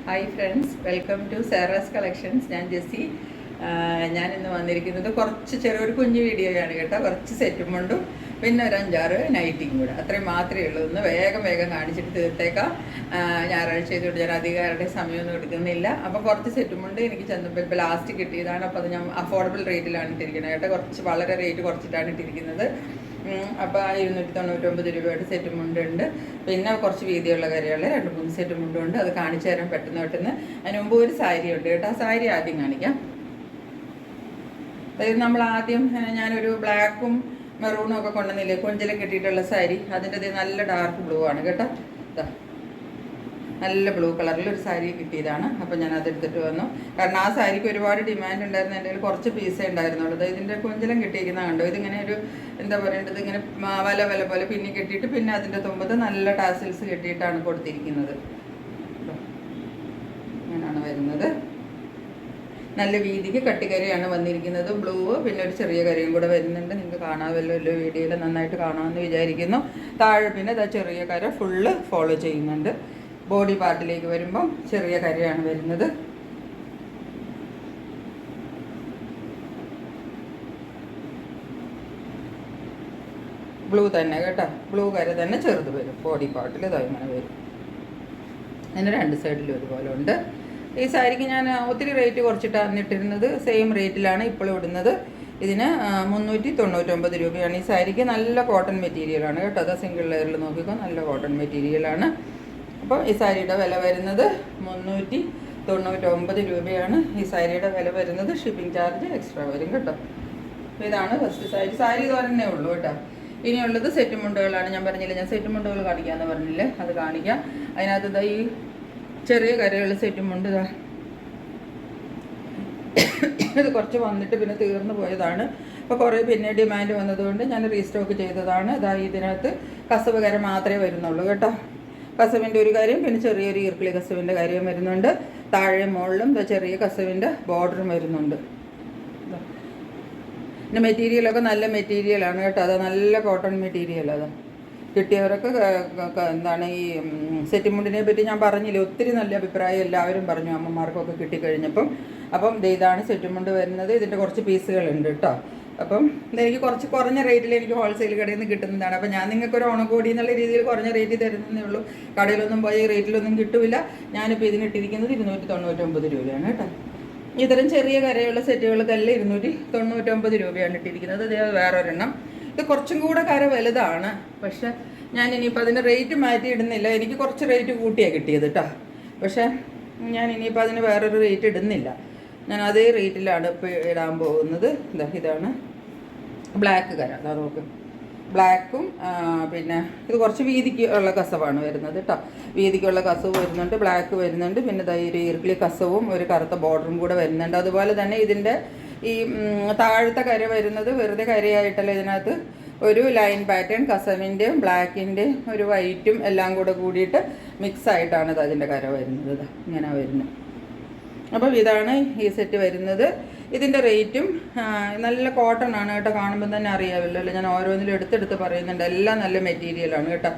Hi friends, welcome to Sara's collections. ഞാൻ ജെസ്സി. ഞാനിന്ന് വന്നിരിക്കുന്നത് കുറച്ച് ചെറിയൊരു കുഞ്ഞു വീഡിയോയാണ് കേട്ടോ. കുറച്ച് സെറ്റും കൊണ്ടും പിന്നെ ഒരു 5-6 നൈറ്റിയും കൂടെ, അത്രയും മാത്രമേ ഉള്ളൂ. ഒന്ന് വേഗം കാണിച്ചിട്ട് തീർത്തേക്കാം. ഞായറാഴ്ച ചെയ്തുകൊണ്ട് ഞാൻ അധികാരുടെ സമയമൊന്നും എടുക്കുന്നില്ല. അപ്പോൾ കുറച്ച് സെറ്റും കൊണ്ട് എനിക്ക് ചെന്നപ്പോൾ ഇപ്പോൾ ലാസ്റ്റ് കിട്ടിയതാണ്. അപ്പോൾ അത് ഞാൻ അഫോർഡബിൾ റേറ്റിലാണ് ഇട്ടിരിക്കുന്നത് കേട്ടോ. വളരെ റേറ്റ് കുറച്ചിട്ടാണ് ഇട്ടിരിക്കുന്നത്. അപ്പോൾ 299 രൂപയുടെ സെറ്റ് മുണ്ടുണ്ട്. പിന്നെ കുറച്ച് വീതിയുള്ള കരയുള്ള 2-3 സെറ്റ് മുണ്ടുണ്ട്. അത് കാണിച്ചു തരാൻ പെട്ടെന്ന്. അതിന് മുമ്പ് ഒരു സാരി ഉണ്ട് കേട്ടോ. ആ സാരി ആദ്യം കാണിക്കാം. അതായത് നമ്മൾ ആദ്യം ഞാനൊരു ബ്ലാക്കും മെറൂണും ഒക്കെ കൊണ്ടുവന്നില്ലേ, കൊഞ്ചിലും കെട്ടിയിട്ടുള്ള സാരി. അതിൻ്റെ നല്ല ഡാർക്ക് ബ്ലൂ ആണ് കേട്ടോ. ഇതാ നല്ല ബ്ലൂ കളറിലൊരു സാരി കിട്ടിയതാണ്. അപ്പോൾ ഞാൻ അതെടുത്തിട്ട് വന്നു. കാരണം ആ സാരിക്ക് ഒരുപാട് ഡിമാൻഡ് ഉണ്ടായിരുന്നു. എൻ്റെ കയ്യിൽ കുറച്ച് പീസേ ഉണ്ടായിരുന്നുള്ളൂ. ഇതിൻ്റെ കൊഞ്ചിലും കെട്ടിയിരിക്കുന്ന കണ്ടോ. ഇതിങ്ങനെ ഒരു എന്താ പറയേണ്ടത്, ഇങ്ങനെ വല പോലെ പിന്നെ കെട്ടിയിട്ട് പിന്നെ അതിൻ്റെ തുമ്പത്ത് നല്ല ടാസിൽസ് കെട്ടിയിട്ടാണ് കൊടുത്തിരിക്കുന്നത്. ഇങ്ങനെയാണ് വരുന്നത്. നല്ല വീതിക്ക് കട്ടിക്കരയാണ് വന്നിരിക്കുന്നത്. ബ്ലൂ പിന്നെ ഒരു ചെറിയ കരയും കൂടെ വരുന്നുണ്ട്. നിങ്ങൾക്ക് കാണാമല്ലോ വീഡിയോയിൽ, നന്നായിട്ട് കാണാമെന്ന് വിചാരിക്കുന്നു. താഴെ പിന്നെ ഇതാ ചെറിയ കര ഫുള്ള് ഫോളോ ചെയ്യുന്നുണ്ട്. ബോഡി പാർട്ടിലേക്ക് വരുമ്പം ചെറിയ കരയാണ് വരുന്നത്. ബ്ലൂ തന്നെ കേട്ടോ. ബ്ലൂ കര തന്നെ ചെറുത് വരും. ബോഡി പാർട്ടിൽ ഇതാ ഇങ്ങനെ വരും. അതിന് രണ്ട് സൈഡിലും ഒരുപോലെ ഉണ്ട്. ഈ സാരിക്ക് ഞാൻ ഒത്തിരി റേറ്റ് കുറച്ചിട്ടാണ് ഇട്ടിരുന്നത്. സെയിം റേറ്റിലാണ് ഇപ്പോഴും ഇടുന്നത്. ഇതിന് 399 രൂപയാണ്. ഈ സാരിക്ക് നല്ല കോട്ടൺ മെറ്റീരിയലാണ് കേട്ടോ. അത് സിംഗിൾ ലെയറിൽ നോക്കിക്കോ, നല്ല കോട്ടൺ മെറ്റീരിയലാണ്. അപ്പോൾ ഈ സാരിയുടെ വില വരുന്നത് 399 രൂപയാണ്. ഈ സാരിയുടെ വില വരുന്നത്. ഷിപ്പിംഗ് ചാർജ് എക്സ്ട്രാ വരും കേട്ടോ. അപ്പോൾ ഇതാണ് ഫസ്റ്റ് സാരി. സാരി ഇത് ഒരെണ്ണേ ഉള്ളൂ കേട്ടോ. ഇനിയുള്ളത് സെറ്റ് മുണ്ടുകളാണ്. ഞാൻ പറഞ്ഞില്ല, ഞാൻ സെറ്റ് മുണ്ടുകൾ കാണിക്കാമെന്ന് പറഞ്ഞില്ലേ, അത് കാണിക്കാം. അതിനകത്ത് ഇതാ ഈ ചെറിയ കരയുള്ള സെറ്റും ഉണ്ട്. ഇതാ ഇത് കുറച്ച് വന്നിട്ട് പിന്നെ തീർന്നു പോയതാണ്. അപ്പോൾ കുറേ പിന്നെ ഡിമാൻഡ് വന്നതുകൊണ്ട് ഞാൻ റീസ്റ്റോക്ക് ചെയ്തതാണ്. ഇതാ ഇതിനകത്ത് കസവ് കര മാത്രമേ വരുന്നുള്ളൂ കേട്ടോ. കസവിൻ്റെ ഒരു കാര്യം, പിന്നെ ചെറിയൊരു ഈർക്കിളി കസവിൻ്റെ കാര്യം വരുന്നുണ്ട്. താഴെ മുകളിലും ചെറിയ കസവിൻ്റെ ബോർഡറും വരുന്നുണ്ട്. പിന്നെ മെറ്റീരിയലൊക്കെ നല്ല മെറ്റീരിയലാണ് കേട്ടോ. അത് നല്ല കോട്ടൺ മെറ്റീരിയൽ. അത് കിട്ടിയവരൊക്കെ എന്താണ് ഈ സെറ്റ് മുണ്ടിനെ പറ്റി ഞാൻ പറഞ്ഞില്ലേ, ഒത്തിരി നല്ല അഭിപ്രായം എല്ലാവരും പറഞ്ഞു, അമ്മമാർക്കൊക്കെ കിട്ടിക്കഴിഞ്ഞപ്പം. അപ്പം ഇതാണ് സെറ്റ് മുണ്ട് വരുന്നത്. ഇതിൻ്റെ കുറച്ച് പീസുകളുണ്ട് കേട്ടോ. അപ്പം ഇതെനിക്ക് കുറച്ച് കുറഞ്ഞ റേറ്റിൽ എനിക്ക് ഹോൾസെയിൽ കടയിൽ നിന്ന് കിട്ടുന്നതാണ്. അപ്പം ഞാൻ നിങ്ങൾക്കൊരു ഓണക്കോടി എന്നുള്ള രീതിയിൽ കുറഞ്ഞ റേറ്റിൽ തരുന്നതേ ഉള്ളൂ. കടയിലൊന്നും പോയി റേറ്റിലൊന്നും കിട്ടില്ല. ഞാനിപ്പോൾ ഇതിനിട്ടിരിക്കുന്നത് 299 രൂപയാണ് കേട്ടോ. ഇത്തരം ചെറിയ കരയുള്ള സെറ്റുകൾക്കെല്ലാം 299 രൂപയാണ് ഇട്ടിരിക്കുന്നത്. അത് വേറൊരെണ്ണം. ഇത് കുറച്ചും കൂടെ കര വലുതാണ്. പക്ഷെ ഞാൻ ഇനിയിപ്പോൾ അതിന് റേറ്റ് മാറ്റി ഇടുന്നില്ല. എനിക്ക് കുറച്ച് റേറ്റ് കൂട്ടിയാണ് കിട്ടിയത് കേട്ടോ. പക്ഷേ ഞാൻ ഇനിയിപ്പോൾ അതിന് വേറൊരു റേറ്റ് ഇടുന്നില്ല. ഞാൻ അതേ റേറ്റിലാണ് ഇപ്പോൾ ഇടാൻ പോകുന്നത്. ഇതാണ് ബ്ലാക്ക് കര. അതാ നോക്ക്, ബ്ലാക്കും പിന്നെ ഇത് കുറച്ച് വീതിക്ക് ഉള്ള കസവാണ് വരുന്നത് കേട്ടോ. വീതിക്കുള്ള കസവ് വരുന്നുണ്ട്, ബ്ലാക്ക് വരുന്നുണ്ട്. പിന്നെ ഒരു ഈർക്കിളി കസവും ഒരു കറുത്ത ബോർഡറും കൂടെ വരുന്നുണ്ട്. അതുപോലെ തന്നെ ഇതിൻ്റെ ഈ താഴത്തെ കര വരുന്നത് വെറുതെ കരയായിട്ടല്ല, ഇതിനകത്ത് ഒരു ലൈൻ പാറ്റേൺ കസവിൻ്റെയും ബ്ലാക്കിൻ്റെയും ഒരു വൈറ്റും എല്ലാം കൂടെ കൂടിയിട്ട് മിക്സ് ആയിട്ടാണ് ഇത് അതിൻ്റെ കര വരുന്നത്. ഇങ്ങനെ വരുന്നത്. അപ്പോൾ ഇതാണ് ഈ സെറ്റ് വരുന്നത്. ഇതിൻ്റെ റേറ്റും നല്ല കോട്ടൺ ആണ് കേട്ടോ. കാണുമ്പോൾ തന്നെ അറിയാമല്ലോ അല്ലേ, ഞാൻ ഓരോന്നിലും എടുത്തെടുത്ത് പറയുന്നുണ്ട്. എല്ലാം നല്ല മെറ്റീരിയലാണ് കേട്ടോ.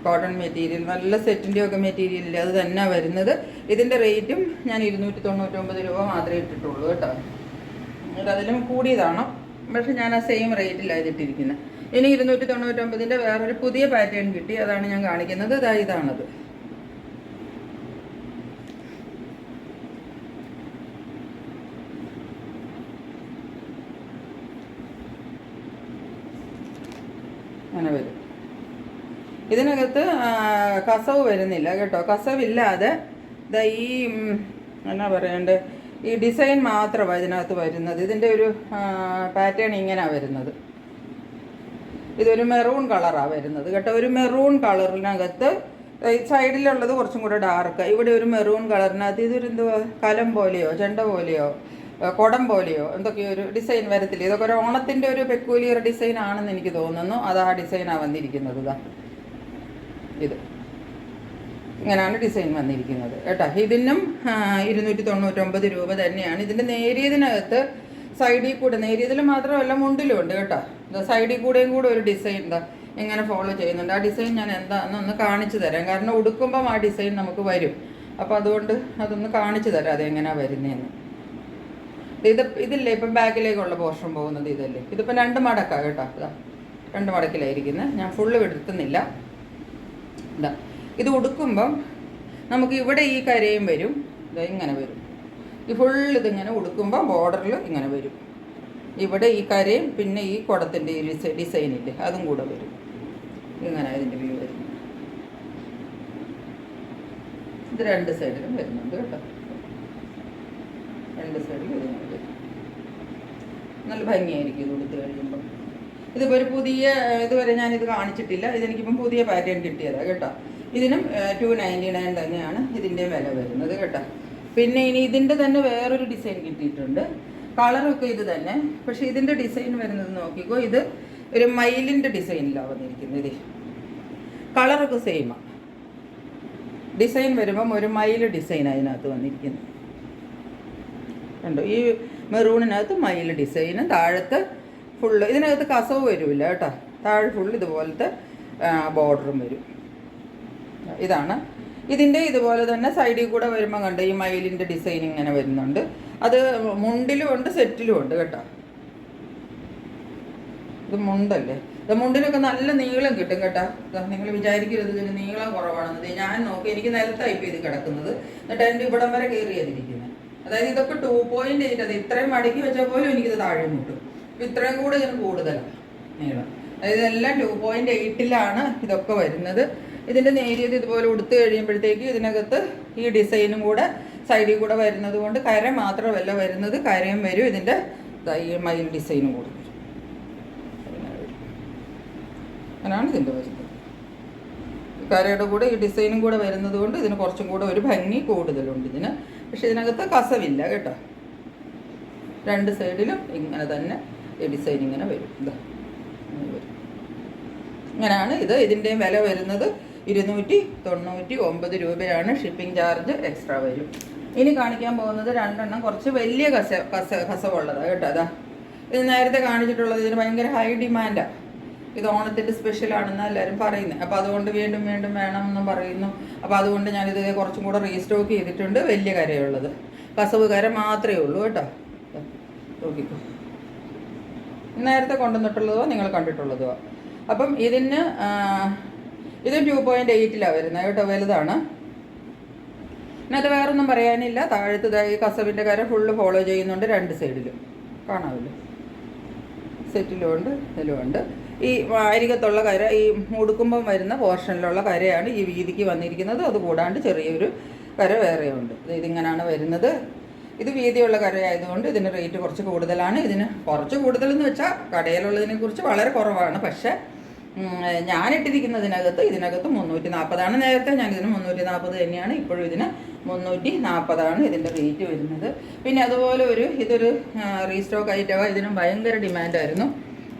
കോട്ടൺ മെറ്റീരിയൽ, നല്ല സെറ്റിൻ്റെയൊക്കെ മെറ്റീരിയലില്ല, അത് തന്നെ വരുന്നത്. ഇതിൻ്റെ റേറ്റും ഞാൻ 299 രൂപ മാത്രമേ ഇട്ടിട്ടുള്ളൂ കേട്ടോ. അതിലും കൂടിയതാണ്, പക്ഷെ ഞാൻ ആ സെയിം റേറ്റിലാണ് ഇതിട്ടിരിക്കുന്നത്. ഇനി 299ൻ്റെ വേറൊരു പുതിയ പാറ്റേൺ കിട്ടി, അതാണ് ഞാൻ കാണിക്കുന്നത്. ഇതാണത്. അങ്ങനെ വരും. ഇതിനകത്ത് കസവ് വരുന്നില്ല കേട്ടോ. കസവില്ലാതെ ഈ എന്നാ പറയണ്ടേ, ഈ ഡിസൈൻ മാത്രമാണ് ഇതിനകത്ത് വരുന്നത്. ഇതിൻ്റെ ഒരു പാറ്റേൺ ഇങ്ങനെയാണ് വരുന്നത്. ഇതൊരു മെറൂൺ കളറാണ് വരുന്നത് കേട്ടോ. ഒരു മെറൂൺ കളറിനകത്ത് സൈഡിലുള്ളത് കുറച്ചും കൂടെ ഡാർക്ക്. ഇവിടെ ഒരു മെറൂൺ കളറിനകത്ത് ഇതൊരു എന്തുവാ, കലം പോലെയോ ചെണ്ട പോലെയോ കുടം പോലെയോ എന്തൊക്കെയോ ഒരു ഡിസൈൻ വരത്തില്ല. ഇതൊക്കെ ഒരു ഓണത്തിൻ്റെ ഒരു പെക്കൂലിയർ ഡിസൈൻ ആണെന്ന് എനിക്ക് തോന്നുന്നു. അത് ആ ഡിസൈനാണ് വന്നിരിക്കുന്നത്. ഇത് ഇങ്ങനെയാണ് ഡിസൈൻ വന്നിരിക്കുന്നത് കേട്ടോ. ഇതിനും 299 രൂപ തന്നെയാണ്. ഇതിൻ്റെ നേരിയതിനകത്ത് സൈഡിൽ കൂടെ, നേരിയതിൽ മാത്രമല്ല മുണ്ടിലും ഉണ്ട് കേട്ടോ. സൈഡിൽ കൂടെയും കൂടെ ഒരു ഡിസൈൻ ഇങ്ങനെ ഫോളോ ചെയ്യുന്നുണ്ട്. ആ ഡിസൈൻ ഞാൻ എന്താണെന്ന് ഒന്ന് കാണിച്ചു തരാം. കാരണം ഉടുക്കുമ്പം ആ ഡിസൈൻ നമുക്ക് വരും. അപ്പോൾ അതുകൊണ്ട് അതൊന്ന് കാണിച്ചു തരാം അതെങ്ങനെയാണ് വരുന്നതെന്ന്. ഇതില്ലേ ഇപ്പം ബാക്കിലേക്കുള്ള പോർഷൻ പോകുന്നത് ഇതല്ലേ, ഇതിപ്പോൾ 2 മടക്കാണ് കേട്ടോ. ഇതാ 2 മടക്കിലായിരിക്കുന്നത്, ഞാൻ ഫുള്ള് എടുത്തുന്നില്ല. ഇതാ ഇത് ഉടുക്കുമ്പം നമുക്ക് ഇവിടെ ഈ കരയും വരും, ഇതാ ഇങ്ങനെ വരും. ഈ ഫുള്ള് ഇതിങ്ങനെ ഉടുക്കുമ്പോൾ ബോർഡറിൽ ഇങ്ങനെ വരും. ഇവിടെ ഈ കരയും പിന്നെ ഈ കുടത്തിൻ്റെ ഈ ഡിസൈനില്ലേ അതും കൂടെ വരും. ഇങ്ങനെ ഇതിൻ്റെ വ്യൂ വരും. ഇത് 2 സൈഡിലും വരുന്നുണ്ട് കേട്ടോ. 2 സൈഡിലും ഇതിങ്ങനെ വരും. നല്ല ഭംഗിയായിരിക്കും ഇത് ഉടുത്ത് കഴിയുമ്പോൾ. ഇതിപ്പോൾ ഒരു പുതിയ ഇതുവരെ ഞാനിത് കാണിച്ചിട്ടില്ല. ഇതെനിക്കിപ്പം പുതിയ പാറ്റേൺ കിട്ടിയതാണ് കേട്ടോ. ഇതിനും 299 തന്നെയാണ് ഇതിൻ്റെ വില വരുന്നത് കേട്ടോ. പിന്നെ ഇനി ഇതിൻ്റെ തന്നെ വേറൊരു ഡിസൈൻ കിട്ടിയിട്ടുണ്ട്. കളറൊക്കെ ഇത് തന്നെ, പക്ഷേ ഇതിൻ്റെ ഡിസൈൻ വരുന്നത് നോക്കിക്കോ. ഇത് ഒരു മയിലിൻ്റെ ഡിസൈനിലാണ് വന്നിരിക്കുന്നത്. ഇത് കളറൊക്കെ സെയിമാണ്. ഡിസൈൻ വരുമ്പം ഒരു മയിൽ ഡിസൈൻ അതിനകത്ത് വന്നിരിക്കുന്നത് കണ്ടോ. ഈ മെറൂണിനകത്ത് മയിൽ ഡിസൈന്, താഴത്ത് ഫുള്ള് ഇതിനകത്ത് കസവ് വരില്ല കേട്ടോ. താഴെ ഫുള്ള് ഇതുപോലത്തെ ബോർഡറും വരും. ഇതാണ് ഇതിൻ്റെ. ഇതുപോലെ തന്നെ സൈഡിൽ കൂടെ വരുമ്പോൾ കണ്ട് ഈ മയിലിൻ്റെ ഡിസൈൻ ഇങ്ങനെ വരുന്നുണ്ട്. അത് മുണ്ടിലും ഉണ്ട് സെറ്റിലും ഉണ്ട് കേട്ടോ. ഇത് മുണ്ടല്ലേ, ഇത് മുണ്ടിനൊക്കെ നല്ല നീളം കിട്ടും കേട്ടോ. നിങ്ങൾ വിചാരിക്കരുത് ഇതിന് നീളം കുറവാണെന്നത്. ഞാൻ നോക്കി, എനിക്ക് നിലത്തായിപ്പോൾ ഇത് കിടക്കുന്നത്, എന്നിട്ട് എൻ്റെ ഇവിടം വരെ കയറിയതിരിക്കുന്നത്. അതായത് ഇതൊക്കെ 2.8, അത് ഇത്രയും മടക്കി വെച്ചാൽ പോലും എനിക്കിത് താഴെ മുട്ടും. അപ്പോൾ ഇത്രയും കൂടെ ഇതിന് കൂടുതലാണ് നീളം. അതായത് എല്ലാം 2.8ലാണ് ഇതൊക്കെ വരുന്നത്. ഇതിൻ്റെ നേരിയത് ഇതുപോലെ ഉടുത്ത് കഴിയുമ്പോഴത്തേക്ക് ഇതിനകത്ത് ഈ ഡിസൈനും കൂടെ സൈഡിൽ കൂടെ വരുന്നത് കൊണ്ട് കര മാത്രമല്ല വരുന്നത്, കരയും വരും. ഇതിൻ്റെ ഈ മയിൽ ഡിസൈനും കൂടെ വരും. അങ്ങനെയാണ് ഇതിൻ്റെ വരുന്നത്. കരയുടെ കൂടെ ഈ ഡിസൈനും കൂടെ വരുന്നത് കൊണ്ട് ഇതിന് കുറച്ചും കൂടെ ഒരു ഭംഗി കൂടുതലുണ്ട് ഇതിന്. പക്ഷെ ഇതിനകത്ത് കസവില്ല കേട്ടോ. 2 സൈഡിലും ഇങ്ങനെ തന്നെ ഈ ഡിസൈൻ ഇങ്ങനെ വരും. ഇതാ വരും. ഇങ്ങനെയാണ് ഇത്. ഇതിൻ്റെയും വില വരുന്നത് 299 രൂപയാണ്. ഷിപ്പിംഗ് ചാർജ് എക്സ്ട്രാ വരും. ഇനി കാണിക്കാൻ പോകുന്നത് 2 എണ്ണം കുറച്ച് വലിയ കസവുള്ളതാണ് കേട്ടോ. അതാ ഇത് നേരത്തെ കാണിച്ചിട്ടുള്ളത്. ഇതിന് ഭയങ്കര ഹൈ ഡിമാൻഡാണ്. ഇത് ഓണത്തിൻ്റെ സ്പെഷ്യലാണെന്ന് എല്ലാവരും പറയുന്നത്. അപ്പോൾ അതുകൊണ്ട് വീണ്ടും വീണ്ടും വേണമെന്നും പറയുന്നു. അപ്പോൾ അതുകൊണ്ട് ഞാനിത് കുറച്ചും കൂടെ റീസ്റ്റോക്ക് ചെയ്തിട്ടുണ്ട്. വലിയ കരയുള്ളത്, കസവ് കര മാത്രമേ ഉള്ളൂ കേട്ടോ. നോക്കിക്കോ, നേരത്തെ കൊണ്ടുവന്നിട്ടുള്ളതോ നിങ്ങൾ കണ്ടിട്ടുള്ളതോ. അപ്പം ഇതിന് ഇത് 2.8ലാണ് വരുന്നത് കേട്ടോ. വലുതാണ്. ഇതിനകത്ത് വേറൊന്നും പറയാനില്ല. താഴത്ത് ഈ കസവിൻ്റെ കര ഫുള്ള് ഫോളോ ചെയ്യുന്നുണ്ട് 2 സൈഡിലും. കാണാമല്ലോ, സെറ്റിലും ഉണ്ട് ഇതിലും ഉണ്ട്. ഈ അരികത്തുള്ള കര ഈ മുടുക്കുമ്പം വരുന്ന പോർഷനിലുള്ള കരയാണ് ഈ വീതിക്ക് വന്നിരിക്കുന്നത്. അതുകൂടാണ്ട് ചെറിയൊരു കര വേറെയുണ്ട്. ഇതിങ്ങനെയാണ് വരുന്നത്. ഇത് വീതിയുള്ള കരയായതുകൊണ്ട് ഇതിന് റേറ്റ് കുറച്ച് കൂടുതലാണ്. ഇതിന് കുറച്ച് കൂടുതലെന്ന് വെച്ചാൽ കടയിലുള്ളതിനെ കുറിച്ച് വളരെ കുറവാണ്. പക്ഷേ ഞാനിട്ടിരിക്കുന്നതിനകത്ത് ഇതിനകത്ത് 340 നേരത്തെ ഞാനിതിന് 340 തന്നെയാണ്. ഇപ്പോഴും ഇതിന് 340 ഇതിൻ്റെ റേറ്റ് വരുന്നത്. പിന്നെ അതുപോലെ ഇതൊരു റീസ്റ്റോക്ക് ഐറ്റമാണ്. ഇതിനും ഭയങ്കര ഡിമാൻഡായിരുന്നു.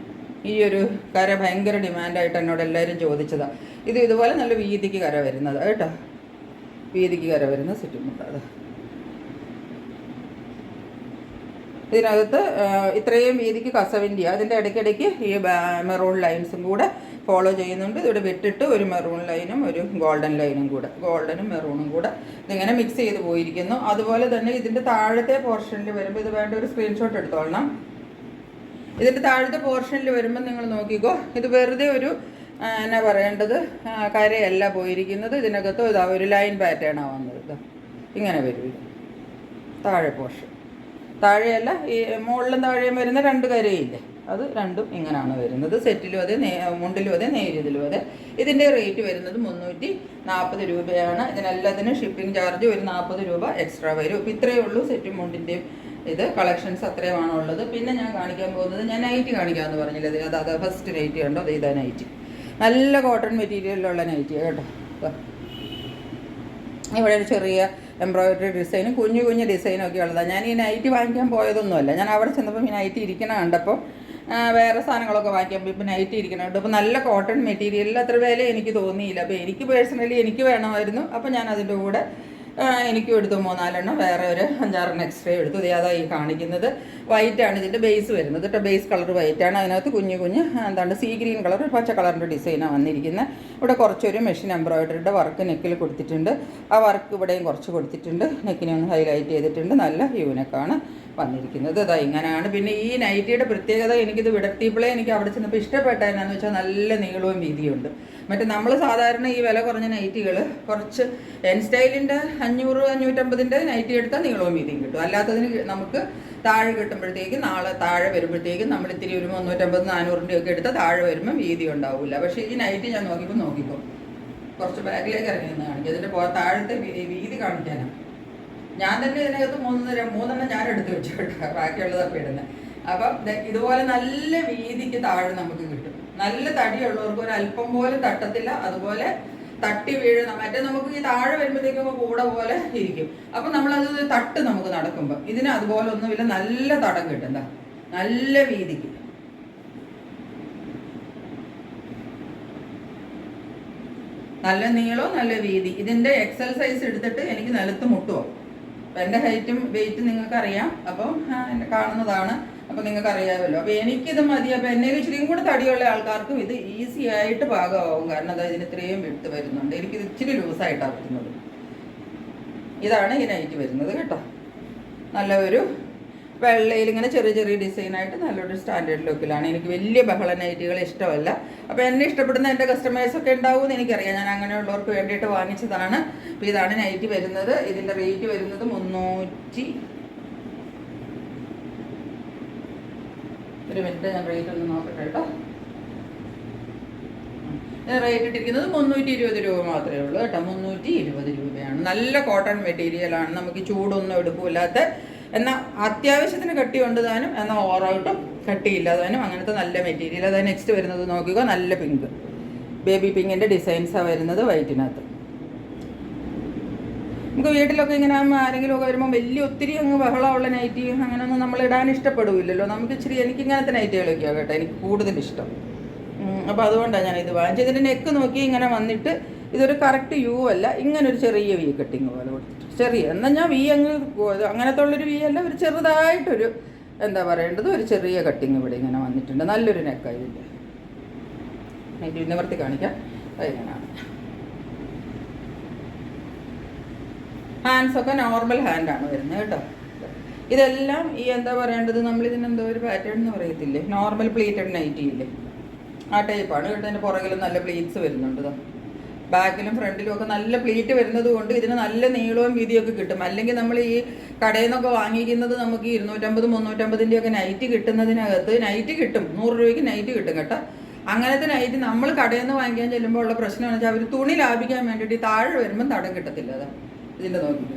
ഈ ഒരു കര ഭയങ്കര ഡിമാൻഡായിട്ട് എന്നോട് എല്ലാവരും ചോദിച്ചതാണ്. ഇതുപോലെ നല്ല വീതിക്ക് കര വരുന്നത് കേട്ടോ. വീതിക്ക് കര വരുന്ന സെറ്റുമുണ്ട്. ഇതിനകത്ത് ഇത്രയും വീതിക്ക് കസവിൻ്റെ അതിൻ്റെ ഇടയ്ക്കിടയ്ക്ക് ഈ മെറൂൺ ലൈൻസും കൂടെ ഫോളോ ചെയ്യുന്നുണ്ട്. ഇതിവിടെ വിട്ടിട്ട് ഒരു മെറൂൺ ലൈനും ഒരു ഗോൾഡൻ ലൈനും കൂടെ, ഗോൾഡനും മെറൂണും കൂടെ ഇതിങ്ങനെ മിക്സ് ചെയ്ത് പോയിരിക്കുന്നു. അതുപോലെ തന്നെ ഇതിൻ്റെ താഴത്തെ പോർഷനിൽ വരുമ്പോൾ, ഇത് വേണ്ട ഒരു സ്ക്രീൻഷോട്ട് എടുത്തോളണം. ഇതിൻ്റെ താഴത്തെ പോർഷനിൽ വരുമ്പോൾ നിങ്ങൾ നോക്കിക്കോ, ഇത് വെറുതെ ഒരു എന്നാ പറയേണ്ടത് കരയല്ല പോയിരിക്കുന്നത്. ഇതിനകത്ത് ഇതാ ഒരു ലൈൻ പാറ്റേണാണ് വന്നത്. ഇങ്ങനെ വരും ഇത് താഴെ പോർഷൻ. താഴെയല്ല, ഈ മുകളിലും താഴെയും വരുന്ന 2 കരയില്ലേ, അത് രണ്ടും ഇങ്ങനെയാണ് വരുന്നത്. സെറ്റിലും അതെ, മുണ്ടിലും അതെ, നേരിയതിലും അതെ. ഇതിൻ്റെ റേറ്റ് വരുന്നത് 340 രൂപയാണ്. ഇതിനെല്ലാത്തിനും ഷിപ്പിംഗ് ചാർജ് ഒരു 40 രൂപ എക്സ്ട്രാ വരും. അപ്പോൾ ഇത്രയേ ഉള്ളൂ സെറ്റും മുണ്ടിൻ്റെയും ഇത് കളക്ഷൻസ് അത്രയുമാണ് ഉള്ളത്. പിന്നെ ഞാൻ കാണിക്കാൻ പോകുന്നത്, ഞാൻ നൈറ്റി കാണിക്കാമെന്ന് പറഞ്ഞില്ലേ, അത് ഫസ്റ്റ് നൈറ്റി കണ്ടോ. അത് ഇതാ നൈറ്റി, നല്ല കോട്ടൺ മെറ്റീരിയലിലുള്ള നൈറ്റി കേട്ടോ. ഇവിടെ ഒരു ചെറിയ എംബ്രോയിഡറി ഡിസൈനും കുഞ്ഞു കുഞ്ഞു ഡിസൈനൊക്കെ ഉള്ളതാണ്. ഞാൻ ഈ നൈറ്റി വാങ്ങിക്കാൻ പോയതൊന്നുമല്ല. ഞാൻ അവിടെ ചെന്നപ്പോൾ ഈ നൈറ്റി ഇരിക്കണ കണ്ടപ്പോൾ വേറെ സാധനങ്ങളൊക്കെ വാങ്ങിക്കുമ്പോൾ ഇപ്പോൾ നൈറ്റി ഇരിക്കണുണ്ട്. അപ്പോൾ നല്ല കോട്ടൺ മെറ്റീരിയലിൽ അത്ര വില എനിക്ക് തോന്നിയില്ല. അപ്പോൾ എനിക്ക് പേഴ്സണലി എനിക്ക് വേണമായിരുന്നു. അപ്പോൾ ഞാൻ അതിൻ്റെ കൂടെ എനിക്കും എടുത്തു 3-4 വേറെ ഒരു 5-6 എക്സ്ട്രാ എടുത്തു. അതാ ഈ കാണിക്കുന്നത്. വൈറ്റാണ് ഇതിൻ്റെ ബേസ് വരുന്നത് കേട്ടോ. ബേസ് കളർ വൈറ്റാണ്. അതിനകത്ത് കുഞ്ഞു എന്താണ് സീ ഗ്രീൻ കളർ പച്ച കളറിൻ്റെ ഡിസൈനാണ് വന്നിരിക്കുന്നത്. ഇവിടെ കുറച്ചൊരു മെഷീൻ എംബ്രോയിഡറിയുടെ വർക്ക് നെക്കിൽ കൊടുത്തിട്ടുണ്ട്. ആ വർക്ക് ഇവിടെയും കുറച്ച് കൊടുത്തിട്ടുണ്ട്. നെക്കിനെ ഒന്ന് ഹൈലൈറ്റ് ചെയ്തിട്ടുണ്ട്. നല്ല യൂനെക്കാണ് വന്നിരിക്കുന്നത്. അതാ ഇങ്ങനെയാണ്. പിന്നെ ഈ നൈറ്റിയുടെ പ്രത്യേകത, എനിക്കിത് വിടർത്തിയപ്പോഴേ എനിക്ക് അവിടെ ചെന്നപ്പോൾ ഇഷ്ടപ്പെട്ട എന്നാന്ന് വെച്ചാൽ നല്ല നീളവും വീതിയുണ്ട്. മറ്റേ നമ്മൾ സാധാരണ ഈ വില കുറഞ്ഞ നൈറ്റികൾ കുറച്ച് എൻ സ്റ്റൈലിൻ്റെ 500-550 നൈറ്റി എടുത്താൽ നീളവും വീതിയും കിട്ടും. അല്ലാത്തതിന് നമുക്ക് താഴെ കിട്ടുമ്പോഴത്തേക്കും താഴെ വരുമ്പോഴത്തേക്കും നമ്മൾ ഇത്തിരി ഒരു 350-400 ഒക്കെ എടുത്താൽ താഴെ വരുമ്പോൾ വീതി ഉണ്ടാവില്ല. പക്ഷേ ഈ നൈറ്റി ഞാൻ നോക്കിക്കോ കുറച്ച് ബാക്കിലേക്ക് ഇറങ്ങി നിന്ന് കാണിക്കും. ഇതിൻ്റെ താഴത്തെ വീതി കാണിക്കാനാണ്. ഞാൻ തന്നെ ഇതിനകത്ത് 3 ഞാൻ എടുത്ത് വെച്ചു കേട്ടോ, ബാക്കിയുള്ളതൊക്കെ ഇടുന്നത്. അപ്പം ഇതുപോലെ നല്ല വീതിക്ക് താഴെ നമുക്ക് കിട്ടും. നല്ല തടിയുള്ളവർക്ക് ഒരു അല്പം പോലും തട്ടത്തില്ല. അതുപോലെ തട്ടി വീഴുന്ന മറ്റേ നമുക്ക് ഈ താഴെ വരുമ്പോഴത്തേക്കും കൂടെ പോലെ ഇരിക്കും. അപ്പം നമ്മളത് തട്ട് നമുക്ക് നടക്കുമ്പോൾ ഇതിന് അതുപോലെ ഒന്നുമില്ല. നല്ല തടം കിട്ടും. നല്ല വീതിക്ക് നല്ല നീളവും നല്ല വീതി. ഇതിൻ്റെ എക്സൽ സൈസ് എടുത്തിട്ട് എനിക്ക് നിലത്ത് മുട്ടുമോ. അപ്പം എൻ്റെ ഹൈറ്റും വെയിറ്റും നിങ്ങൾക്കറിയാം. അപ്പം എന്നെ കാണുന്നതാണ്. അപ്പം നിങ്ങൾക്ക് അറിയാമല്ലോ. അപ്പോൾ എനിക്കിത് മതി. അപ്പോൾ എന്നെ ഇച്ചിരിയും കൂടെ തടിയുള്ള ആൾക്കാർക്കും ഇത് ഈസി ആയിട്ട് പാകമാവും. കാരണം അതായത് ഇതിന് ഇത്രയും വിട്ട് വരുന്നുണ്ട്. എനിക്കിത് ഇച്ചിരി ലൂസായിട്ടാണ് വരുന്നത്. ഇതാണ് ഈ നൈറ്റ് വരുന്നത് കേട്ടോ. നല്ല ഒരു വെള്ളയിൽ ഇങ്ങനെ ചെറിയ ഡിസൈനായിട്ട് നല്ലൊരു സ്റ്റാൻഡേർഡ് ലുക്കിലാണ്. എനിക്ക് വലിയ ബഹള നൈറ്റുകൾ ഇഷ്ടമല്ല. അപ്പോൾ എന്നെ ഇഷ്ടപ്പെടുന്ന എൻ്റെ കസ്റ്റമേഴ്സൊക്കെ ഉണ്ടാവുമെന്ന് എനിക്കറിയാം. ഞാൻ അങ്ങനെയുള്ളവർക്ക് വേണ്ടിയിട്ട് വാങ്ങിച്ചതാണ്. അപ്പോൾ ഇതാണ് നൈറ്റ് വരുന്നത്. ഇതിൻ്റെ റേറ്റ് വരുന്നത് 300. ഒരു മിനിറ്റ് ഞാൻ റേറ്റ് ഒന്ന് നോക്കട്ടെ കേട്ടോ. റേറ്റ് ഇട്ടിരിക്കുന്നത് 320 രൂപ മാത്രമേ ഉള്ളൂ കേട്ടോ. 320 രൂപയാണ്. നല്ല കോട്ടൺ മെറ്റീരിയലാണ്. നമുക്ക് ചൂടൊന്നും എടുക്കില്ലാത്ത, എന്നാൽ അത്യാവശ്യത്തിന് കട്ടിയുണ്ട് താനും, എന്നാൽ ഓവറായിട്ടും കട്ടിയില്ലാതാനും അങ്ങനത്തെ നല്ല മെറ്റീരിയൽ. അതായത് നെക്സ്റ്റ് വരുന്നത് നോക്കുക. നല്ല പിങ്ക്, ബേബി പിങ്കിൻ്റെ ഡിസൈൻസാണ് വരുന്നത് വൈറ്റിനകത്ത്. നമുക്ക് വീട്ടിലൊക്കെ ഇങ്ങനെ ആരെങ്കിലും ഒക്കെ വരുമ്പോൾ ഒത്തിരി അങ്ങ് ബഹളമുള്ള നൈറ്റി അങ്ങനെയൊന്നും നമ്മൾ ഇടാൻ ഇഷ്ടപ്പെടില്ലല്ലോ. നമുക്ക് ഇച്ചിരി എനിക്കിങ്ങനത്തെ നൈറ്റികളൊക്കെയാണ് കേട്ടോ എനിക്ക് കൂടുതൽ ഇഷ്ടം. അപ്പോൾ അതുകൊണ്ടാണ് ഞാൻ ഇത് വാങ്ങിച്ചത്. ഇതിൻ്റെ നെക്ക് നോക്കി ഇങ്ങനെ വന്നിട്ട് ഇതൊരു കറക്റ്റ് യു അല്ല, ഇങ്ങനെ ഒരു ചെറിയ വി കട്ടിങ് പോലെ കൊടുത്തിട്ട് ചെറിയ, എന്നാൽ ഞാൻ വി അങ്ങനത്തെ ഉള്ളൊരു വി അല്ല, ഒരു ചെറുതായിട്ടൊരു എന്താ പറയേണ്ടത് ഒരു ചെറിയ കട്ടിങ് ഇവിടെ ഇങ്ങനെ വന്നിട്ടുണ്ട്. നല്ലൊരു നെക്കാണ് ഇതിൻ്റെ. നൈറ്റി നിവർത്തി കാണിക്കാം. അതിങ്ങനെയാണ്. ഹാൻഡ്സൊക്കെ നോർമൽ ഹാൻഡാണ് വരുന്നത് കേട്ടോ. ഇതെല്ലാം ഈ എന്താ പറയേണ്ടത്, നമ്മളിതിനെന്തോ ഒരു പാറ്റേൺ എന്ന് പറയത്തില്ലേ, നോർമൽ പ്ലീറ്റഡ് നൈറ്റി ഇല്ലേ, ആ ടൈപ്പാണ് കേട്ടോ. അതിൻ്റെ പുറകിലും നല്ല പ്ലീറ്റ്സ് വരുന്നുണ്ട്. ബാക്കിലും ഫ്രണ്ടിലും ഒക്കെ നല്ല പ്ലീറ്റ് വരുന്നത് കൊണ്ട് ഇതിന് നല്ല നീളവും വീതിയൊക്കെ കിട്ടും. അല്ലെങ്കിൽ നമ്മൾ ഈ കടയിൽ നിന്നൊക്കെ വാങ്ങിക്കുന്നത് നമുക്ക് 250-350 ഒക്കെ നൈറ്റ് കിട്ടുന്നതിനകത്ത് നൈറ്റ് കിട്ടും, 100 രൂപയ്ക്ക് നൈറ്റ് കിട്ടും കേട്ടോ. അങ്ങനത്തെ നൈറ്റ് നമ്മൾ കടയിൽ നിന്ന് വാങ്ങിക്കാൻ ചെല്ലുമ്പോൾ ഉള്ള പ്രശ്നമെന്ന് വെച്ചാൽ അവർ തുണി ലാഭിക്കാൻ വേണ്ടിയിട്ട് താഴെ വരുമ്പം തടം കിട്ടത്തില്ല. അതാ ഇതിൻ്റെ നോക്കിയിട്ട്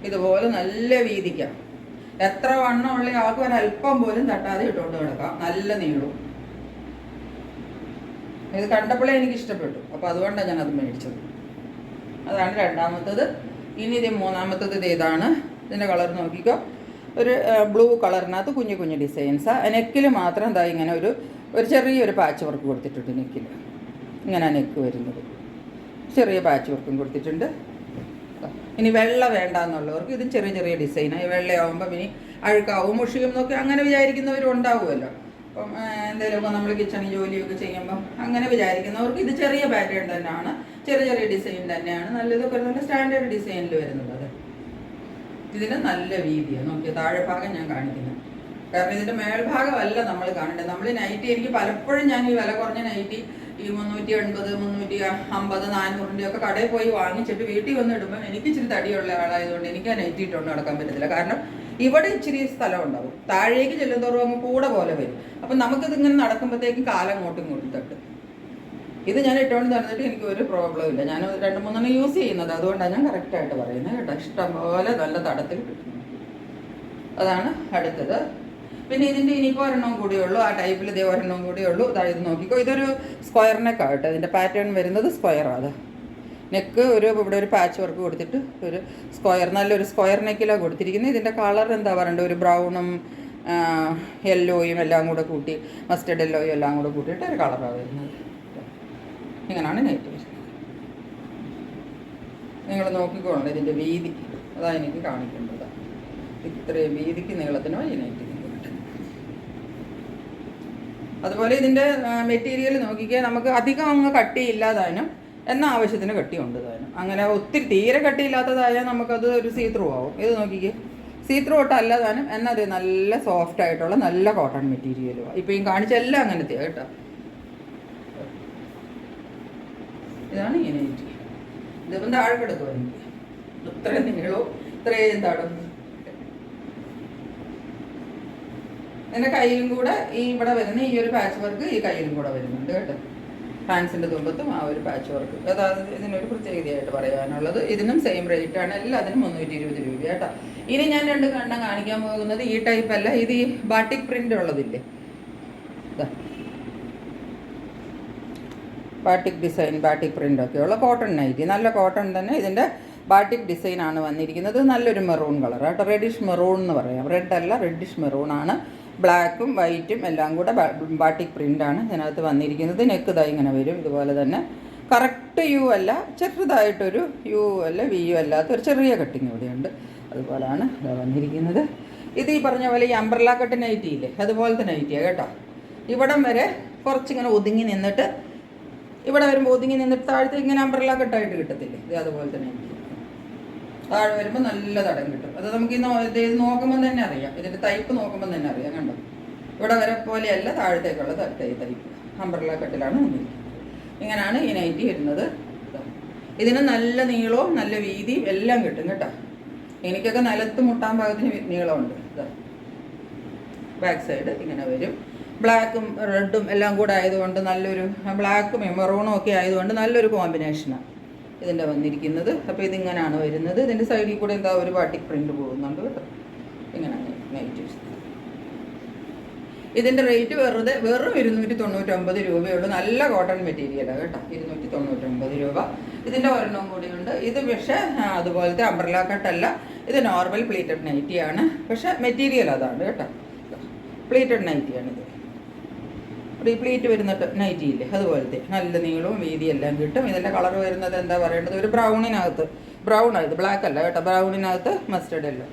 ഇതുപോലെ നല്ല വീതിക്കാം. എത്ര വണ്ണമുള്ള ആൾക്ക് ഒരല്പം പോലും തട്ടാതെ ഇട്ടുകൊണ്ട് കിടക്കാം. നല്ല നീളവും. ഇത് കണ്ടപ്പോഴേ എനിക്ക് ഇഷ്ടപ്പെട്ടു. അപ്പോൾ അതുകൊണ്ടാണ് ഞാനത് മേടിച്ചത്. അതാണ് രണ്ടാമത്തത്. ഇനി ഇത് മൂന്നാമത്തത് ഇതാണ്. ഇതിൻ്റെ കളർ നോക്കിക്കോ. ഒരു ബ്ലൂ കളറിനകത്ത് കുഞ്ഞു ഡിസൈൻസാണ്. നെക്കിൽ മാത്രം എന്താ ഇങ്ങനെ ഒരു ചെറിയൊരു പാച്ച് വർക്ക് കൊടുത്തിട്ടുണ്ട്. നെക്കിൽ ഇങ്ങനെ നെക്ക് വരുന്നത് ചെറിയ പാച്ച് വർക്കും കൊടുത്തിട്ടുണ്ട്. ഇനി വെള്ള വേണ്ടാന്നുള്ളവർക്ക് ഇത് ചെറിയ ഡിസൈനാണ്. ഈ വെള്ളയാവുമ്പം ഇനി അഴുക്കാവും മുഷിയും എന്നൊക്കെ അങ്ങനെ വിചാരിക്കുന്നവരും ഉണ്ടാവുമല്ലോ. അപ്പം എന്തെങ്കിലുമൊക്കെ നമ്മൾ കിച്ചണിൽ ജോലിയൊക്കെ ചെയ്യുമ്പം അങ്ങനെ വിചാരിക്കുന്നവർക്ക് ഇത് ചെറിയ പാറ്റേൺ തന്നെയാണ്, ചെറിയ ഡിസൈൻ തന്നെയാണ്. നല്ലതൊക്കെ നല്ല സ്റ്റാൻഡേർഡ് ഡിസൈനിൽ വരുന്നത്. അത് ഇതിന് നല്ല വീതിയാണ്. നോക്കിയാൽ താഴെ ഭാഗം ഞാൻ കാണിക്കുന്നത്, കാരണം ഇതിൻ്റെ മേൽഭാഗമല്ല നമ്മൾ കാണേണ്ടത്. നമ്മൾ നൈറ്റി എനിക്ക് പലപ്പോഴും ഞാൻ ഈ വില കുറഞ്ഞ നൈറ്റി ഈ 380, 350, 400 ഒക്കെ കടയിൽ പോയി വാങ്ങിച്ചിട്ട് വീട്ടിൽ വന്ന് ഇടുമ്പോൾ എനിക്ക് ഇച്ചിരി തടിയുള്ള ആളായതുകൊണ്ട് എനിക്ക് ആ നൈറ്റി ഇട്ടുകൊണ്ട് നടക്കാൻ പറ്റത്തില്ല. കാരണം ഇവിടെ ഇച്ചിരി സ്ഥലം ഉണ്ടാവും, താഴേക്ക് ചെല്ലുന്തോറും അങ്ങ് കൂടെ പോലെ വരും. അപ്പം നമുക്കിതിങ്ങനെ നടക്കുമ്പോഴത്തേക്കും കാലം ഇങ്ങോട്ടും തട്ടും. ഇത് ഞാൻ ഇട്ടുകൊണ്ട് നടന്നിട്ട് എനിക്ക് ഒരു പ്രോബ്ലം ഇല്ല. ഞാൻ 2-3 യൂസ് ചെയ്യുന്നത്, അതുകൊണ്ടാണ് ഞാൻ കറക്റ്റായിട്ട് പറയുന്നത് കേട്ടോ. ഇഷ്ടംപോലെ നല്ല തടത്തിൽ കിട്ടുന്നു. അതാണ് അടുത്തത്. പിന്നെ ഇതിൻ്റെ ഇനിയിപ്പോൾ ഒരെണ്ണം കൂടിയേ ഉള്ളൂ. ആ ടൈപ്പിൽ ഇതേ ഒരെണ്ണം കൂടിയേ ഉള്ളൂ. അതായത് നോക്കിക്കോ, ഇതൊരു സ്ക്വയർ നെക്കാട്ടോ. ഇതിൻ്റെ പാറ്റേൺ വരുന്നത് സ്ക്വയറാണ്. നെക്ക് ഇവിടെ ഒരു പാച്ച് വർക്ക് കൊടുത്തിട്ട് ഒരു സ്ക്വയർ, നല്ലൊരു സ്ക്വയർ നെക്കിലാണ് കൊടുത്തിരിക്കുന്നത്. ഇതിൻ്റെ കളർ എന്താ പറയണ്ടത്, ഒരു ബ്രൗണും യെല്ലോയും എല്ലാം കൂടെ കൂട്ടി, മസ്റ്റർഡ് യെല്ലോയും എല്ലാം കൂടെ കൂട്ടിയിട്ട് ഒരു കളറാണ് വരുന്നത്. ഇങ്ങനെയാണ് നെറ്റ് വരുന്നത്. നിങ്ങൾ നോക്കിക്കോളണം ഇതിൻ്റെ വീതി, അതാണ് എനിക്ക് കാണിക്കേണ്ടത്. ഇത്രയും വീതിക്ക് നീളത്തിനോ ഈ നൈറ്റി കിട്ടും. അതുപോലെ ഇതിൻ്റെ മെറ്റീരിയൽ നോക്കിക്കുക, നമുക്ക് അധികം അങ്ങ് കട്ടിയില്ലാതാനും എന്നാൽ ആവശ്യത്തിന് കട്ടിയുണ്ട് താനും. അങ്ങനെ ഒത്തിരി തീരെ കട്ടിയില്ലാത്തതായാൽ നമുക്കത് ഒരു സീത്രൂ ആവും. ഇത് നോക്കിക്കേ, സീത്രൂ ഒട്ടല്ല താനും, എന്നാൽ അത് നല്ല സോഫ്റ്റ് ആയിട്ടുള്ള നല്ല കോട്ടൺ മെറ്റീരിയലുമാണ്. ഇപ്പോൾ ഈ കാണിച്ച എല്ലാം അങ്ങനത്തെയാണ് കേട്ടോ. ഇതാണ് ഈ നൈറ്റി. ഇതിപ്പം താഴെ കിടക്കും എനിക്ക്, ഇത്രയും നീളവും ഇത്രയും താടും. എൻ്റെ കയ്യിലും കൂടെ ഈ ഇവിടെ വരുന്ന ഈ ഒരു പാച്ച് വർക്ക് ഈ കയ്യിലും കൂടെ വരുന്നുണ്ട് കേട്ടോ. പാൻസിൻ്റെ തുമ്പത്തും ആ ഒരു പാച്ച് വർക്ക്. അതായത് ഇതിനൊരു പ്രത്യേകതയായിട്ട് പറയാനുള്ളത്, ഇതിനും സെയിം റേറ്റ് ആണ്, എല്ലാത്തിനും 320 രൂപ കേട്ടോ. ഇനി ഞാൻ 2 കണ്ണം കാണിക്കാൻ പോകുന്നത് ഈ ടൈപ്പ് അല്ല, ഇത് ഈ ബാട്ടിക് പ്രിൻ്റ് ഉള്ളതില്ലേ, ബാട്ടിക് ഡിസൈൻ, ബാട്ടിക് പ്രിൻ്റൊക്കെ ഉള്ള കോട്ടൺ നൈറ്റി, നല്ല കോട്ടൺ തന്നെ. ഇതിൻ്റെ ബാട്ടിക് ഡിസൈനാണ് വന്നിരിക്കുന്നത്. നല്ലൊരു മെറൂൺ കളർ കേട്ടോ, റെഡിഷ് മെറൂൺ എന്ന് പറയാം. റെഡ് അല്ല, റെഡിഷ് മെറൂൺ ആണ്. ബ്ലാക്കും വൈറ്റും എല്ലാം കൂടെ ബാട്ടിക് പ്രിൻ്റാണ് ഇതിനകത്ത് വന്നിരിക്കുന്നത്. നെക്ക് ഇതായി ഇങ്ങനെ വരും. ഇതുപോലെ തന്നെ കറക്റ്റ് യു അല്ല, ചെറുതായിട്ടൊരു യു അല്ല വി യു അല്ലാത്തൊരു ചെറിയ കട്ടിങ് ഇവിടെയുണ്ട്. അതുപോലെയാണ് ഇത് വന്നിരിക്കുന്നത്. ഇത് ഈ പറഞ്ഞ പോലെ ഈ അംബ്രല്ല കട്ട് നൈറ്റി ഇല്ലേ, അതുപോലത്തെ നൈറ്റിയാണ് കേട്ടോ. ഇവിടം വരെ കുറച്ചിങ്ങനെ ഒതുങ്ങി നിന്നിട്ട്, ഇവിടെ വരുമ്പോൾ ഒതുങ്ങി നിന്നിട്ട് താഴത്തെ ഇങ്ങനെ അംബ്രല്ല കട്ടായിട്ട് കിട്ടത്തില്ലേ, ഇത് അതുപോലെ തന്നെ നൈറ്റി. താഴെ വരുമ്പോൾ നല്ല തടം കിട്ടും. അത് നമുക്ക് ഇത് നോക്കുമ്പോൾ തന്നെ അറിയാം, ഇതിൻ്റെ ടൈപ്പ് നോക്കുമ്പോൾ തന്നെ അറിയാം. കണ്ടോ, ഇവിടെ വരെ പോലെയല്ല താഴത്തേക്കുള്ള ടൈപ്പ് അംബ്രല്ല കട്ടിലാണ് വന്നിരിക്കുന്നത്. ഇങ്ങനെയാണ് ഈ നൈറ്റി വരുന്നത്. ഇതിന് നല്ല നീളവും നല്ല വീതിയും എല്ലാം കിട്ടും കേട്ടോ. എനിക്കൊക്കെ നിലത്ത് മുട്ടാൻ പാകത്തിന് നീളമുണ്ട്. ബാക്ക് സൈഡ് ഇങ്ങനെ വരും. ബ്ലാക്കും റെഡും എല്ലാം കൂടെ ആയതുകൊണ്ട് നല്ലൊരു, ബ്ലാക്കും മെറൂണും ഒക്കെ ആയതുകൊണ്ട് നല്ലൊരു കോമ്പിനേഷനാണ് ഇതിൻ്റെ വന്നിരിക്കുന്നത്. അപ്പോൾ ഇതിങ്ങനെയാണ് വരുന്നത്. ഇതിൻ്റെ സൈഡിൽ കൂടെ എന്താ ഒരു ബാട്ടിക് പ്രിൻ്റ് പോകുന്നുണ്ട് കേട്ടോ. ഇങ്ങനെയാണ് നൈറ്റ്. ഇതിൻ്റെ റേറ്റ് വെറും 299 രൂപയുള്ളൂ. നല്ല കോട്ടൺ മെറ്റീരിയലാണ് കേട്ടോ. 299 രൂപ. ഇതിൻ്റെ ഒരെണ്ണം കൂടിയുണ്ട്. ഇത് പക്ഷേ അതുപോലത്തെ അംബ്രല്ല കട്ടല്ല, ഇത് നോർമൽ പ്ലീറ്റഡ് നൈറ്റിയാണ്. പക്ഷേ മെറ്റീരിയൽ അതാണ് കേട്ടോ, പ്ലീറ്റഡ് നൈറ്റിയാണിത്. പ്ലീറ്റ് വരുന്ന നൈറ്റി ഇല്ലേ, അതുപോലത്തെ നല്ല നീളവും വീതി എല്ലാം കിട്ടും. ഇതിൻ്റെ കളർ വരുന്നത് എന്താ പറയേണ്ടത്, ഒരു ബ്രൗണിനകത്ത്, ബ്രൗൺ ആയത്, ബ്ലാക്ക് അല്ല കേട്ടോ, ബ്രൗണിനകത്ത് മസ്റ്റർഡ് എല്ലാം.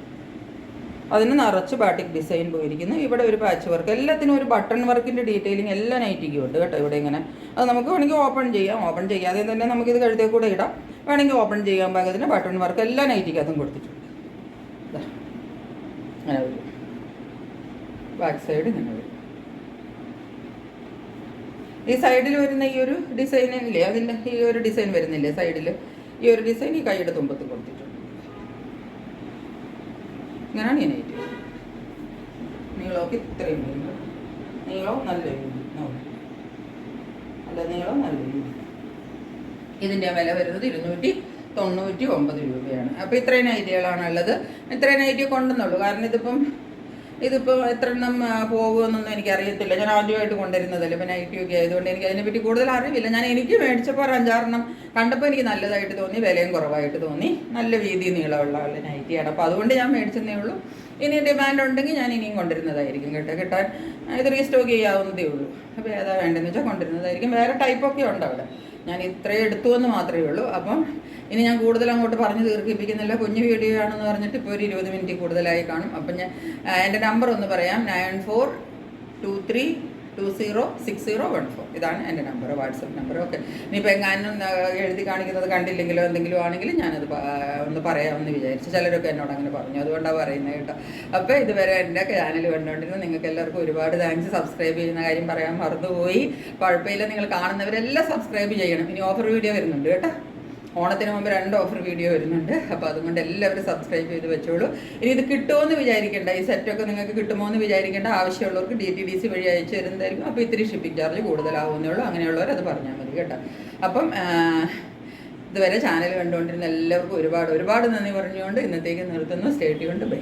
അതിന് നിറച്ച് ബാട്ടിക് ഡിസൈൻ പോയിരിക്കുന്നു. ഇവിടെ ഒരു പാച്ച് വർക്ക്, എല്ലാത്തിനും ഒരു ബട്ടൺ വർക്കിൻ്റെ ഡീറ്റെയിലിംഗ് എല്ലാ നൈറ്റിക്കും ഉണ്ട് കേട്ടോ. ഇവിടെ ഇങ്ങനെ അത് നമുക്ക് വേണമെങ്കിൽ ഓപ്പൺ ചെയ്യാം, ഓപ്പൺ ചെയ്യാതെ തന്നെ നമുക്കിത് കഴുത്തേ കൂടെ ഇടാം. വേണമെങ്കിൽ ഓപ്പൺ ചെയ്യാൻ പാകത്തിന് ബട്ടൺ വർക്ക് എല്ലാ നൈറ്റിക്കകത്തും കൊടുത്തിട്ടുണ്ട്. അങ്ങനെ വരും. ബാക്ക് സൈഡ് ഇങ്ങനെ വരും. ഈ സൈഡിൽ വരുന്ന ഈ ഒരു ഡിസൈനില്ലേ, അതിൻ്റെ ഈ ഒരു ഡിസൈൻ വരുന്നില്ലേ സൈഡിൽ, ഈ ഒരു ഡിസൈൻ ഈ കൈയുടെ തുമ്പത്ത് കൊടുത്തിട്ടുണ്ട്. ഇങ്ങനെയാണ് ഈ നൈറ്റി. നീളമൊക്കെ ഇത്രയും വരുന്നത്. നീളവും നല്ല വീതി, നല്ല നീളവും നല്ല വീതി. ഇതിൻ്റെ വില വരുന്നത് 299 രൂപയാണ്. അപ്പോൾ ഇത്രയും നൈറ്റികളാണുള്ളത്. ഇത്രയും നൈറ്റി കൊണ്ടുവന്നുള്ളൂ. കാരണം ഇതിപ്പോൾ എത്ര എണ്ണം പോകുമെന്നൊന്നും എനിക്കറിയത്തില്ല. ഞാൻ ആദ്യമായിട്ട് കൊണ്ടുവരുന്നതല്ലേ, ഇപ്പോൾ നൈറ്റിയൊക്കെ ആയതുകൊണ്ട് എനിക്ക് അതിനെപ്പറ്റി കൂടുതൽ അറിവില്ല. എനിക്ക് മേടിച്ചപ്പോൾ ഒരു 5-6 എണ്ണം കണ്ടപ്പോൾ എനിക്ക് നല്ലതായിട്ട് തോന്നി, വിലയും കുറവായിട്ട് തോന്നി. നല്ല വീതി നീളമുള്ള നൈറ്റിയാണ്. അപ്പോൾ അതുകൊണ്ട് ഞാൻ മേടിച്ചതേ ഉള്ളൂ. ഇനി ഡിമാൻഡ് ഉണ്ടെങ്കിൽ ഞാൻ ഇനിയും കൊണ്ടുവരുന്നതായിരിക്കും കേട്ടോ. കിട്ടാൻ ഇത് റീസ്റ്റോക്ക് ചെയ്യാവുന്നതേ ഉള്ളൂ. അപ്പോൾ ഏതാ വേണ്ടതെന്ന് വെച്ചാൽ കൊണ്ടുവരുന്നതായിരിക്കും. വേറെ ടൈപ്പൊക്കെ ഉണ്ട് അവിടെ, ഞാൻ ഇത്രയും എടുത്തു എന്ന് മാത്രമേ ഉള്ളൂ. അപ്പം ഇനി ഞാൻ കൂടുതൽ അങ്ങോട്ട് പറഞ്ഞു തീർക്കിപ്പിക്കുന്നില്ല. കുഞ്ഞു വീഡിയോ ആണെന്ന് പറഞ്ഞിട്ട് ഇപ്പോൾ ഒരു 20 മിനിറ്റ് കൂടുതലായി കാണും. അപ്പം ഞാൻ എൻ്റെ നമ്പർ ഒന്ന് പറയാം, 9423206014. ഇതാണ് എൻ്റെ നമ്പർ, വാട്സപ്പ് നമ്പർ. ഓക്കെ, ഇനിയിപ്പോൾ എങ്ങാനും എഴുതി കാണിക്കുന്നത് കണ്ടില്ലെങ്കിലോ എന്തെങ്കിലും ആണെങ്കിലും ഞാനത് ഒന്ന് പറയാമെന്ന് വിചാരിച്ചു. ചിലരൊക്കെ എന്നോട് അങ്ങനെ പറഞ്ഞു, അതുകൊണ്ടാണ് പറയുന്നത് കേട്ടോ. അപ്പോൾ ഇതുവരെ എൻ്റെ ചാനൽ കണ്ടുകൊണ്ടിരുന്ന നിങ്ങൾക്ക് എല്ലാവർക്കും ഒരുപാട് താങ്ക്സ്. സബ്സ്ക്രൈബ് ചെയ്യുന്ന കാര്യം പറയാൻ മറന്നുപോയി. കുഴപ്പമില്ല, നിങ്ങൾ കാണുന്നവരെല്ലാം സബ്സ്ക്രൈബ് ചെയ്യണം. ഇനി ഓഫർ വീഡിയോ വരുന്നുണ്ട് കേട്ടോ. ഓണത്തിന് മുമ്പ് 2 ഓഫർ വീഡിയോ വരുന്നുണ്ട്. അപ്പോൾ അതുകൊണ്ട് എല്ലാവരും സബ്സ്ക്രൈബ് ചെയ്ത് വെച്ചോളൂ. ഇനി ഇത് കിട്ടുമോയെന്ന് വിചാരിക്കേണ്ട, ഈ സെറ്റൊക്കെ നിങ്ങൾക്ക് കിട്ടുമോ എന്ന് വിചാരിക്കേണ്ട. ആവശ്യമുള്ളവർക്ക് DTDC വഴി അയച്ചു തരുന്നതായിരിക്കും. അപ്പോൾ ഇത്തിരി ഷിപ്പിംഗ് ചാർജ് കൂടുതലാവുന്നേ ഉള്ളൂ. അങ്ങനെയുള്ളവർ അത് പറഞ്ഞാൽ മതി കേട്ടോ. അപ്പം ഇതുവരെ ചാനൽ കണ്ടുകൊണ്ടിരുന്ന എല്ലാവർക്കും ഒരുപാട് നന്ദി പറഞ്ഞുകൊണ്ട് ഇന്നത്തേക്ക് നിർത്തുന്നു. Stay tuned, by.